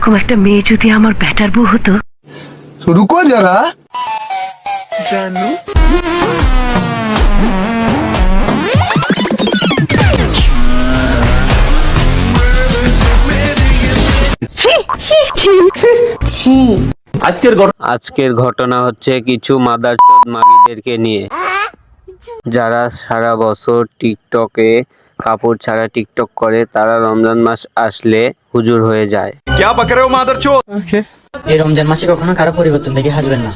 এরকম একটা মেয়ে যদি আমার ব্যাটার বউ হতো। রুকো যারা জানু আজকের ঘটনা হচ্ছে কিছু মাদারচোদ মাগিদেরকে নিয়ে, যারা সারা বছর টিকটকে কাপড় ছাড়া টিকটক করে, তারা রমজান মাস আসলে হুজুর হয়ে যায়। এই রমজান মাসে কখনো কারো পরিবর্তন দেখে হাসবেন না,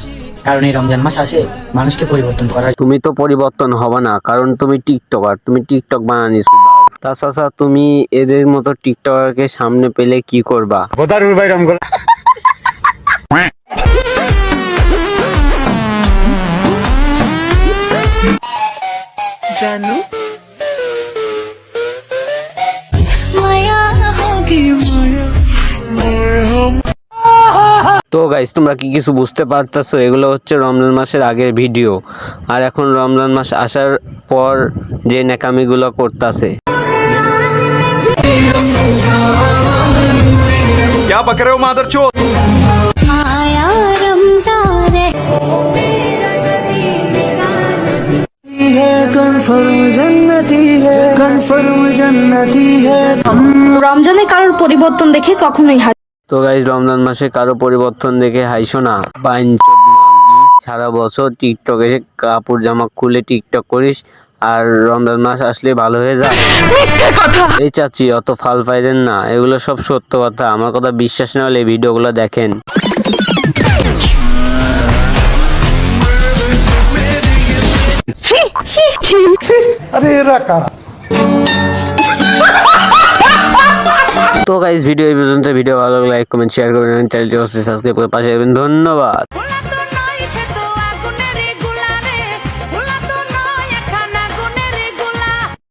কারণ এই রমজান মাস আসে মানুষকে পরিবর্তন করা। তুমি তো পরিবর্তন হবে না, কারণ তুমি টিকটকার, তুমি টিকটক বানানিস। তাছাড়া তুমি এদের মতো টিকটকারকে সামনে পেলে কি করবা? জানু তো গাইস, তোমরা কি কিছু বুঝতে পারতেছো? এগুলো হচ্ছে রমজান মাসের আগের ভিডিও, আর এখন রমজান মাস আসার পর যে নেকামিগুলো করতেছে। क्या बक रहे हो मादरचोद? রমজানে কারোর পরিবর্তন দেখে কখনোই তো গাইস, রমজান মাসে কারো পরিবর্তন দেখে হাইসো না। বাইনচোদ মাগি, সারা বছর টিকটকে কাপড় জামা খুলে টিকটক করিস, আর রমজান মাস আসলে ভালো হয়ে যায়। এই চাচি, অত ফাল পাইলেন না, এগুলো সব সত্য কথা। আমার কথা বিশ্বাস না হলে এই ভিডিওগুলো দেখেন। তো গাইস, ভিডিও এই পর্যন্ত। ভিডিও ভালো লাগলে লাইক কমেন্ট শেয়ার করবেন, চ্যানেলটি সাবস্ক্রাইব করে পাশে থাকবেন। ধন্যবাদ।